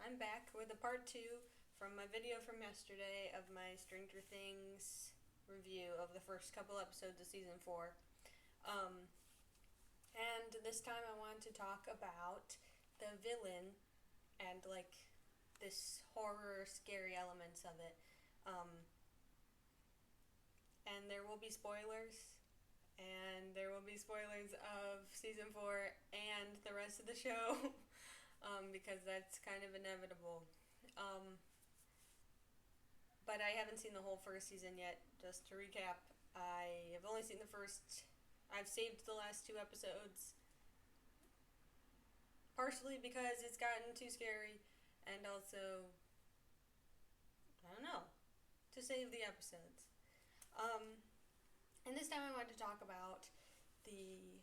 I'm back with a part two from my video from yesterday of my Stranger Things review of the first couple episodes of season 4. Um, and this time I wanted to talk about the villain and this horror, scary elements of it. Um, and there will be spoilers, and there will be spoilers of season 4 and the rest of the show. Because that's kind of inevitable. Um, but I haven't seen the whole first season yet. Just to recap, I have only seen the first. I've saved the last two episodes, partially because it's gotten too scary, and also, I don't know, to save the episodes. Um, and this time I wanted to talk about the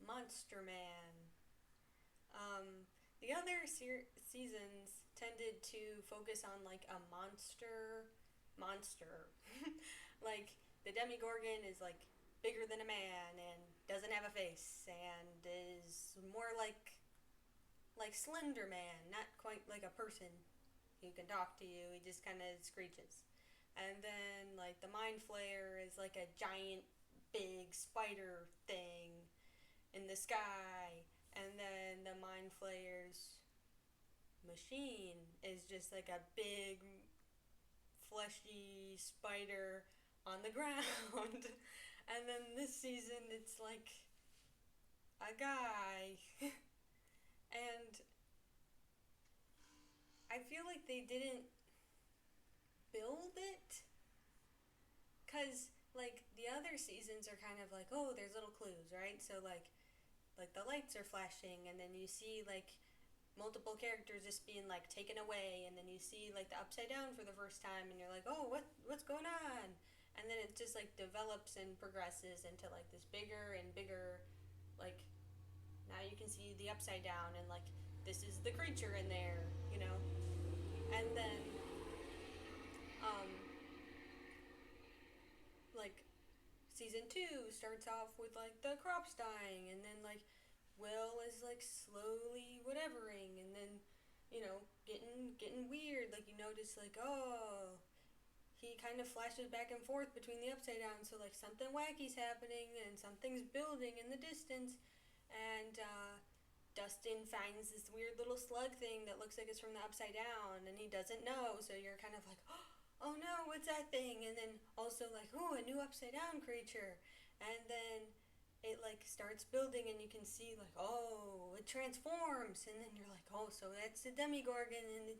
Monster Man. The other seasons tended to focus on like a monster. Like the Demigorgon is like bigger than a man and doesn't have a face and is more like Slender Man, not quite like a person who can talk to you. He just kind of screeches. And then like the Mind Flayer is like a giant big spider thing in the sky, and then the Mind Flayer's machine is just like a big fleshy spider on the ground. And then this season it's like a guy. And I feel like they didn't build it, cuz like the other seasons are kind of like, oh, there's little clues, right? So like the lights are flashing, and then you see like multiple characters just being like taken away, and then you see like the upside down for the first time, and you're like, oh, what's going on? And then it just like develops and progresses into like this bigger and bigger, like now you can see the upside down, and like this is the creature in there, you know. And then um like season 2 starts off with like the crops dying, and then like Will is like slowly whatevering, and then getting weird. Like you notice like, oh, he kind of flashes back and forth between the upside down, so like something wacky's happening and something's building in the distance. And Dustin finds this weird little slug thing that looks like it's from the upside down, and he doesn't know, so you're kind of like, oh no, what's that thing? And then also like, oh, a new upside down creature. And then it like starts building, and you can see like, oh, it transforms, and then you're like, oh, so that's the Demigorgon, and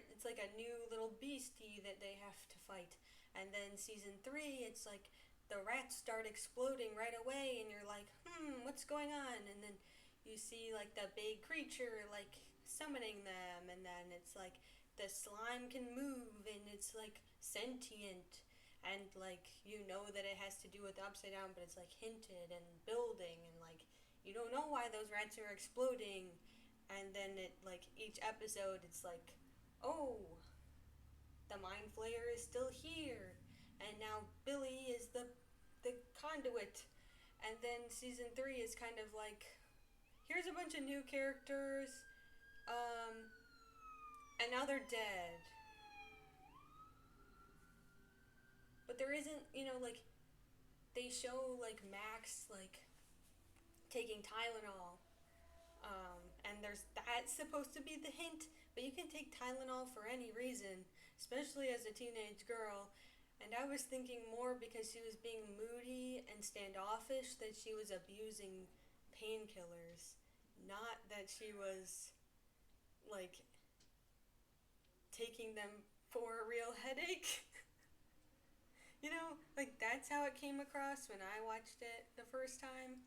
it's like a new little beastie that they have to fight. And then season 3, it's like the rats start exploding right away, and you're like, what's going on? And then you see like the big creature like summoning them, and then it's like the slime can move, and it's like sentient, and like that it has to do with the upside down, but it's like hinted and building, and like you don't know why those rats are exploding. And then it like each episode it's like, oh, the Mind Flayer is still here, and now Billy is the conduit. And then season 3 is kind of like, here's a bunch of new characters, um, and now they're dead. But there isn't, like they show like Max like taking Tylenol, and that's supposed to be the hint. But you can take Tylenol for any reason, especially as a teenage girl. And I was thinking more because she was being moody and standoffish that she was abusing painkillers, not that she was like taking them for a real headache. Like that's how it came across when I watched it the first time.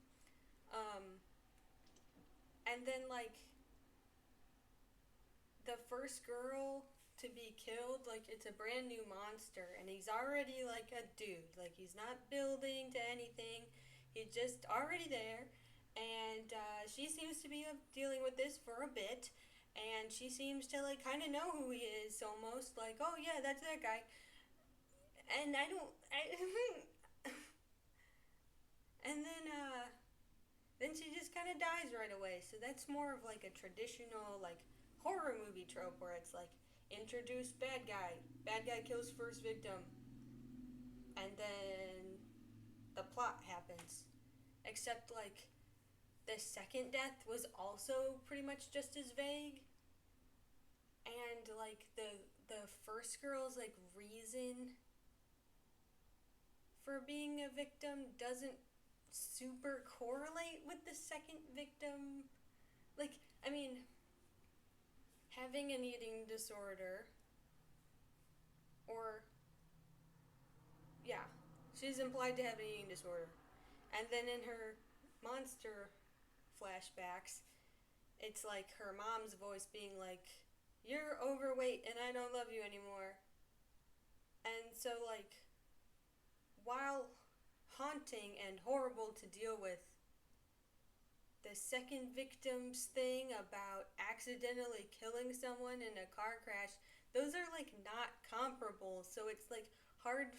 Um, and then like the first girl to be killed, like it's a brand new monster, and he's already like a dude. Like he's not building to anything. He's just already there. And she seems to be dealing with this for a bit, and she seems to like kind of know who he is almost. Like, oh yeah, that's that guy. And I don't. And then then she just kind of dies right away. So that's more of like a traditional like horror movie trope where it's like introduce bad guy kills first victim, and then the plot happens. Except like the second death was also pretty much just as vague, and like the first girl's like reason for being a victim doesn't super correlate with the second victim. Like, I mean, having an eating disorder, or, yeah, she's implied to have an eating disorder. And then in her monster flashbacks, it's like her mom's voice being like, "You're overweight and I don't love you anymore." And so, like, while haunting and horrible to deal with, the second victim's thing about accidentally killing someone in a car crash, those are like not comparable. So it's like hard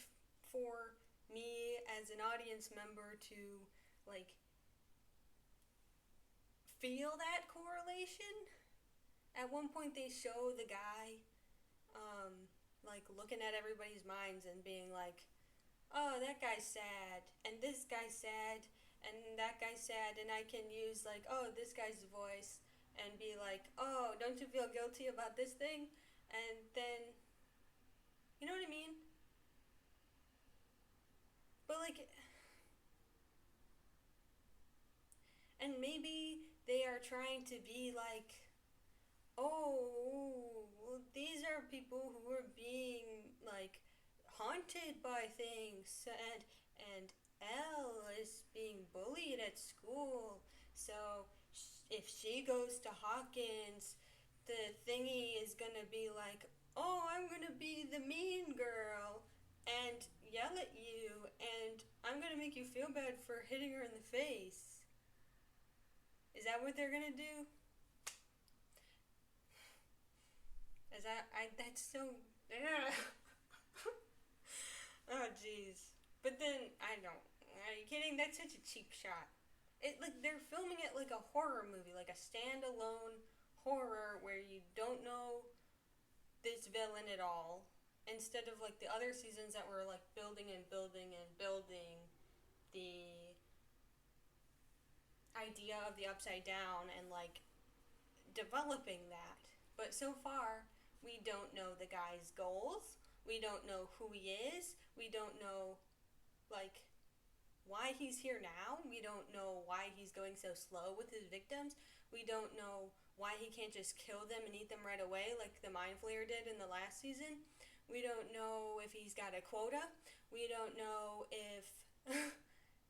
for me as an audience member to like feel that correlation. At one point, they show the guy like looking at everybody's minds and being like, "Oh, that guy's sad, and this guy's sad, and that guy's sad," and I can use like, "Oh, this guy's voice," and be like, "Oh, don't you feel guilty about this thing?" And then, you know what I mean? But like, and maybe they are trying to be like, "Oh, well, these are people who are being like haunted by things, and Elle is being bullied at school. So if she goes to Hawkins, the thingy is gonna be like, oh, I'm gonna be the mean girl and yell at you, and I'm gonna make you feel bad for hitting her in the face." Is that what they're gonna do? Is that I? That's so. Yeah. Oh jeez. But then I don't. Are you kidding? That's such a cheap shot. It like they're filming it like a horror movie, like a standalone horror where you don't know this villain at all. Instead of like the other seasons that were like building and building and building the idea of the upside down and like developing that. But so far, we don't know the guy's goals. We don't know who he is. We don't know like why he's here now. We don't know why he's going so slow with his victims. We don't know why he can't just kill them and eat them right away like the Mind Flayer did in the last season. We don't know if he's got a quota. We don't know if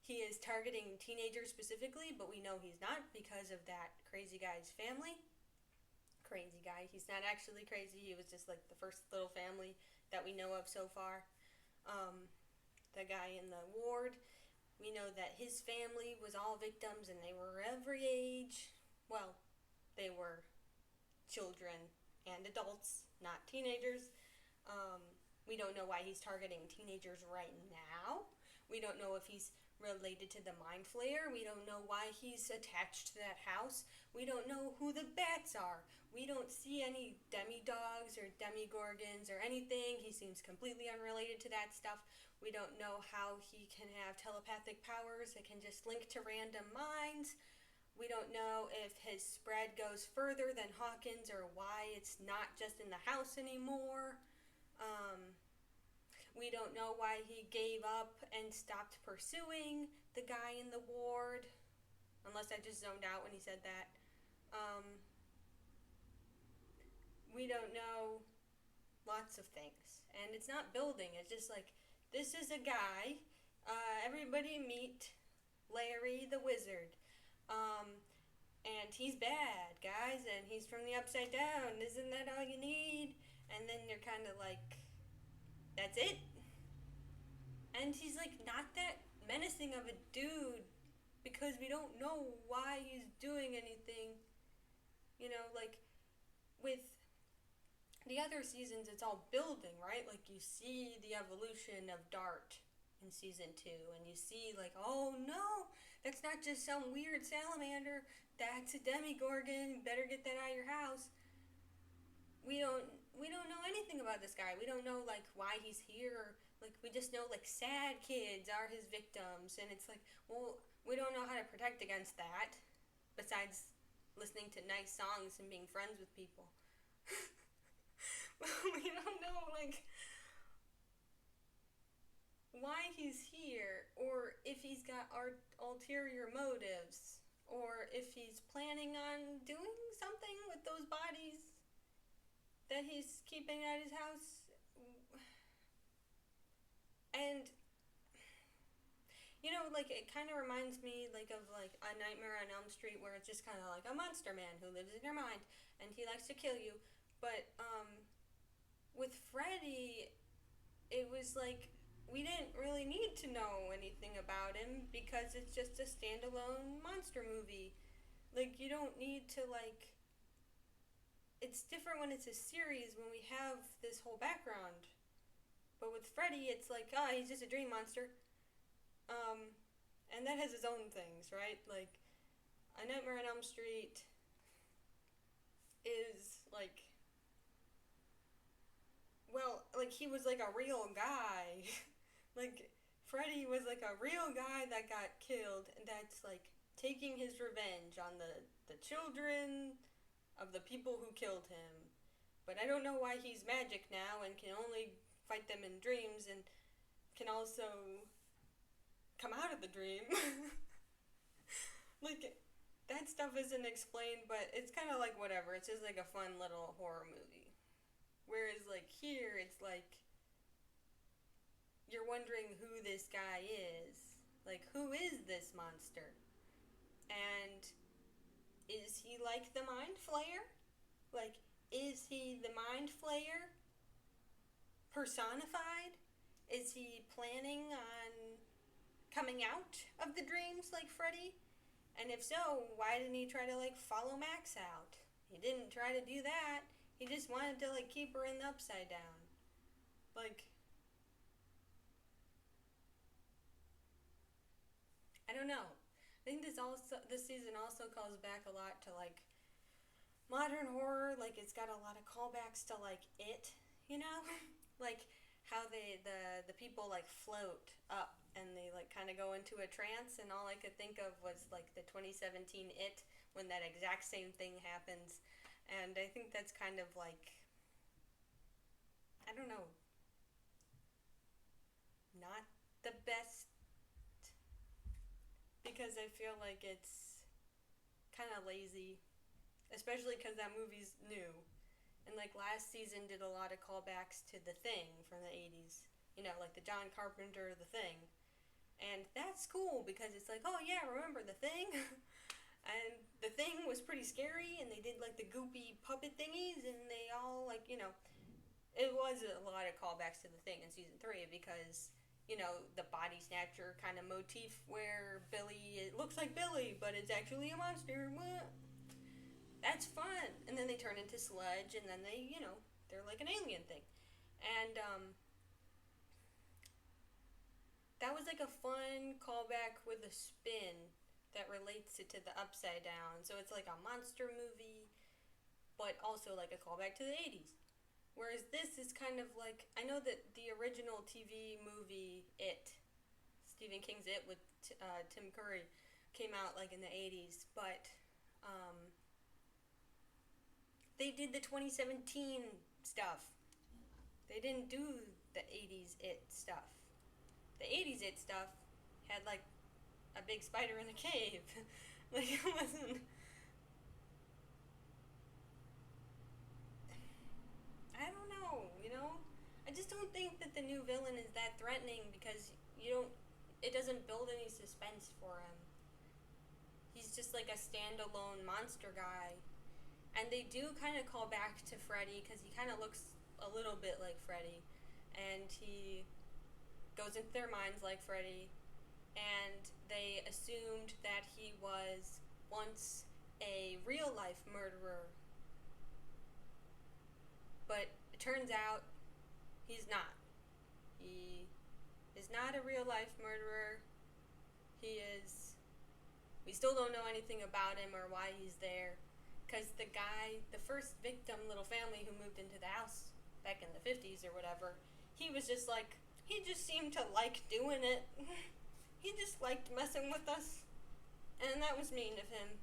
he is targeting teenagers specifically, but we know he's not because of that crazy guy's family. Crazy guy. He's not actually crazy. He was just like the first little family that we know of so far. The guy in the ward, we know that his family was all victims and they were every age. Well, they were children and adults, not teenagers. Um, we don't know why he's targeting teenagers right now. We don't know if he's related to the Mind Flayer. We don't know why he's attached to that house. We don't know who the bats are. We don't see any demi-dogs or demigorgons or anything. He seems completely unrelated to that stuff. We don't know how he can have telepathic powers that can just link to random minds. We don't know if his spread goes further than Hawkins or why it's not just in the house anymore. We don't know why he gave up and stopped pursuing the guy in the ward. Unless I just zoned out when he said that. Um, we don't know lots of things. And it's not building, it's just like, this is a guy. Everybody meet Larry the Wizard. And he's bad, guys, and he's from the Upside Down. Isn't that all you need? And then you're kind of like, that's it? And he's like not that menacing of a dude because we don't know why he's doing anything. You know, like with the other seasons, it's all building, right? Like you see the evolution of Dart in season 2, and you see like, oh no, That's not just some weird salamander. That's a demigorgon. Better get that out of your house. We don't we don't know anything about this guy. We don't know like why he's here. Like we just know like sad kids are his victims, and it's like, well, we don't know how to protect against that. Besides listening to nice songs and being friends with people. We don't know like why he's here, or if he's got ulterior motives, or if he's planning on doing something with those bodies that he's keeping at his house. And like it kind of reminds me like of like A Nightmare on Elm Street, where it's just kind of like a monster man who lives in your mind and he likes to kill you. But with Freddy, it was like we didn't really need to know anything about him because it's just a standalone monster movie. Like you don't need to like it's different when it's a series when we have this whole background. But with Freddy, it's like, oh, he's just a dream monster. And that has its own things, right? Like, A Nightmare on Elm Street is like, well, like he was like a real guy. Like, Freddy was like a real guy that got killed, and that's like taking his revenge on the children of the people who killed him. But I don't know why he's magic now and can only fight them in dreams and can also come out of the dream. Like, that stuff isn't explained, but it's kind of like whatever. It's just like a fun little horror movie. Whereas, like, here, it's like you're wondering who this guy is. Like, who is this monster? And is he like the Mind Flayer? Like, is he the Mind Flayer personified? Is he planning on coming out of the dreams like Freddy? And if so, why didn't he try to like follow Max out? He didn't try to do that. He just wanted to like keep her in the Upside Down. Like, I don't know. I think this season also calls back a lot to like modern horror. Like it's got a lot of callbacks to like It, you know? Like how the people like float up and they like kind of go into a trance, and all I could think of was like the 2017 It, when that exact same thing happens. And I think that's kind of like, I don't know, not the best, because I feel like it's kind of lazy, especially because that movie's new. And like last season did a lot of callbacks to The Thing from the 80s. You know, like the John Carpenter The Thing. And that's cool because it's like, oh yeah, remember The Thing? And The Thing was pretty scary, and they did like the goopy puppet thingies, and they all like, it was a lot of callbacks to The Thing in season 3 because, the body snatcher kind of motif where Billy, it looks like Billy, but it's actually a monster. That's fun. And then they turn into sludge, and then they, they're like an alien thing. And that was like a fun callback with a spin that relates it to the Upside Down. So it's like a monster movie, but also like a callback to the 80s. Whereas this is kind of like, I know that the original TV movie It, Stephen King's It with Tim Curry, came out like in the 80s, but they did the 2017 stuff. They didn't do the 80s It stuff. The 80s It stuff had like a big spider in a cave. Like it wasn't. I don't know, I just don't think that the new villain is that threatening because you don't. It doesn't build any suspense for him. He's just like a standalone monster guy. And they do kind of call back to Freddy because he kind of looks a little bit like Freddy. And he goes into their minds like Freddy. And they assumed that he was once a real life murderer. But it turns out he's not. He is not a real life murderer. He is We still don't know anything about him or why he's there. Because the guy, the first victim little family who moved into the house back in the 50s or whatever, he was just like, he just seemed to like doing it. He just liked messing with us. And that was mean of him.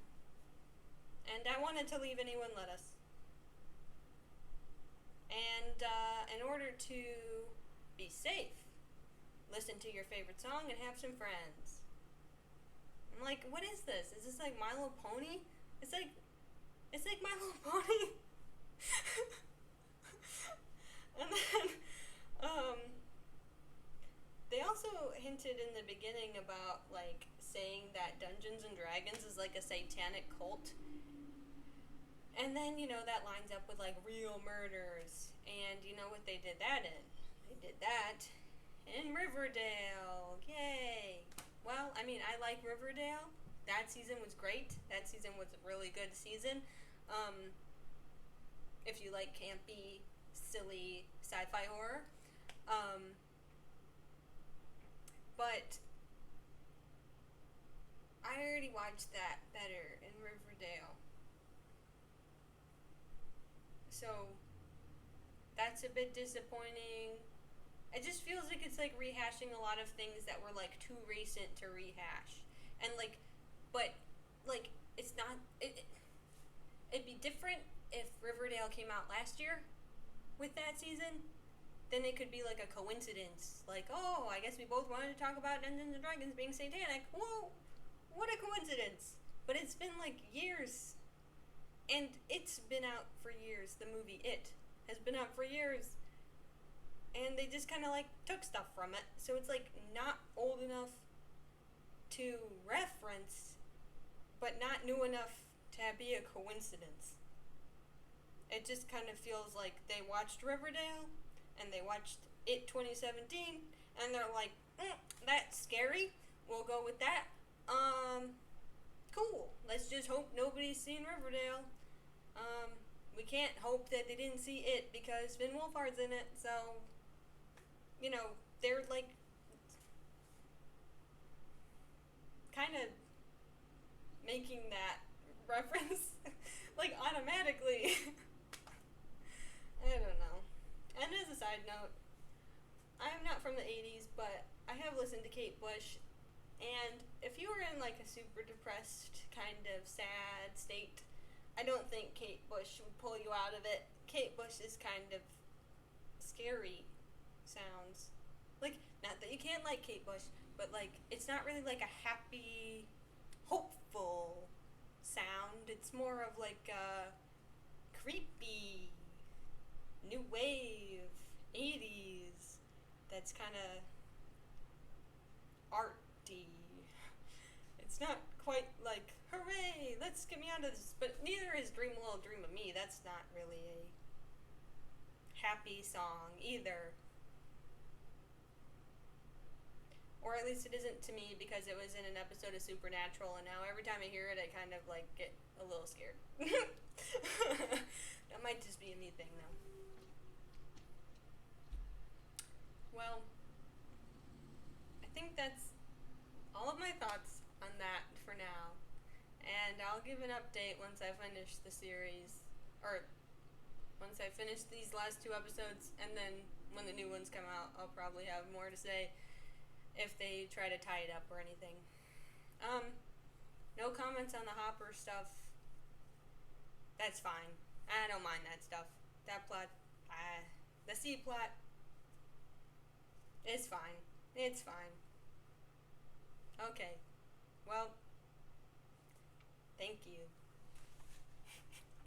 And I wanted to leave and he wouldn't let us. And in order to be safe, listen to your favorite song and have some friends. I'm like, what is this? Is this like My Little Pony? It's like My Little Pony. And then, they also hinted in the beginning about, like, saying that Dungeons and Dragons is like a satanic cult. And then, that lines up with, like, real murders. And you know what they did that in? They did that in Riverdale. Yay! Well, I mean, I like Riverdale. That season was great. That season was a really good season. If you like campy, silly sci-fi horror. But I already watched that better in Riverdale. So that's a bit disappointing. It just feels like it's like rehashing a lot of things that were like too recent to rehash. And like, but like it's not, it'd be different if Riverdale came out last year with that season. Then it could be like a coincidence. Like, oh, I guess we both wanted to talk about Dungeons and Dragons being satanic. Whoa, what a coincidence. But it's been like years. And it's been out for years. The movie It has been out for years. And they just kind of like took stuff from it. So it's like not old enough to reference, but not new enough to be a coincidence. It just kind of feels like they watched Riverdale and they watched It 2017 and they're like, that's scary. We'll go with that. Cool. Let's just hope nobody's seen Riverdale. We can't hope that they didn't see It because Finn Wolfhard's in it, so they're like kind of making that reference like automatically. I don't know. And as a side note, I'm not from the 80s, but I have listened to Kate Bush, and if you were in like a super depressed, kind of sad state, I don't think Kate Bush would pull you out of it. Kate Bush is kind of scary sounds. Like, not that you can't like Kate Bush, but like, it's not really like a happy, hopeful sound. It's more of like a creepy, new wave, 80s, that's kind of arty. It's not quite like, hooray, let's get me out of this, but neither is Dream a Little Dream of Me. That's not really a happy song either. Or at least it isn't to me because it was in an episode of Supernatural, and now every time I hear it, I kind of like get a little scared. That might just be a me thing though. Well, I think that's all of my thoughts on that for now. And I'll give an update once I finish the series, or once I finish these last 2 episodes, and then when the new ones come out, I'll probably have more to say if they try to tie it up or anything. No comments on the Hopper stuff. That's fine. I don't mind that stuff. That plot, the C plot, is fine. It's fine. Okay.